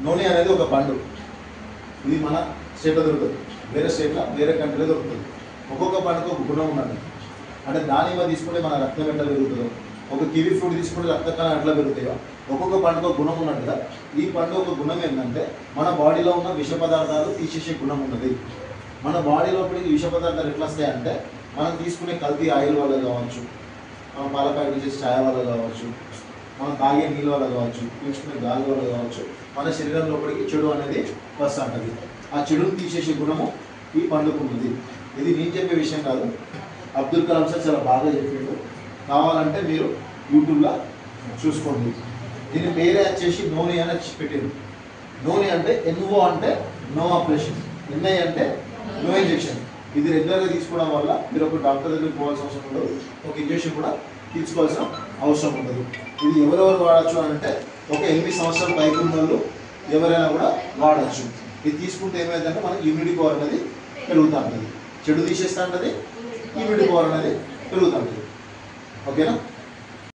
నూనె అనేది ఒక పండు. ఇది మన స్టేట్లో దొరుకుతుంది, వేరే స్టేట్లో వేరే కంట్రీలో దొరుకుతుంది. ఒక్కొక్క పండుగ ఒక గుణం ఉన్నది. అంటే దానిమ్మ తీసుకుంటే మన రక్తం ఎట్లా పెరుగుతుందో, ఒక కివి ఫ్రూట్ తీసుకుంటే రక్త కణాలు ఎట్లా పెరుగుతాయో, ఒక్కొక్క పండుగ గుణం ఉన్నట్టుగా ఈ పండుగ ఒక గుణం ఏంటంటే మన బాడీలో ఉన్న విష పదార్థాలు తీసేసే గుణం ఉన్నది. మన బాడీ లోపలికి విష పదార్థాలు ఎట్లా వస్తాయంటే మనం తీసుకునే కల్తీ ఆయిల్ వల్ల కావచ్చు, మనం పాల ప్యాకెట్ చేసే ఛాయ్ వల్ల కావచ్చు, మనం తాగే నీళ్ళ వల్ల కావచ్చు, పీల్చుకునే గాలి వల్ల కావచ్చు, మన శరీరం లోపలికి చెడు అనేది వస్తుంటుంది. ఆ చెడును తీసేసే గుణము ఈ పండుగ ఉన్నది. ఇది నేను చెప్పే విషయం కాదు, అబ్దుల్ కలాం సార్ చాలా బాగా చెప్పిండు. కావాలంటే మీరు యూట్యూబ్లో చూసుకోండి. దీని పేరే వచ్చేసి నూనె అని పెట్టిండు. నూనె అంటే ఎన్ఓ అంటే నో ఆపరేషన్, ఎన్ఐ అంటే నో ఇంజెక్షన్. ఇది రెగ్యులర్గా తీసుకోవడం వల్ల మీరు ఒక డాక్టర్ దగ్గరికి పోవాల్సిన అవసరం ఉండదు, ఒక ఇంజెక్షన్ కూడా తీసుకోవాల్సిన అవసరం ఉండదు. ఇది ఎవరెవరు వాడచ్చు అని అంటే ఒక 8 సంవత్సరాల పైకి ఉన్న వాళ్ళు ఎవరైనా కూడా వాడచ్చు. ఇది తీసుకుంటే ఏమైందంటే మనకి ఇమ్యూనిటీ పవర్ అనేది పెరుగుతూ ఉంటుంది, చెడు తీసేస్తూ ఉంటుంది, ఇమ్యూనిటీ పవర్ అనేది పెరుగుతూ ఉంటుంది. ఓకేనా?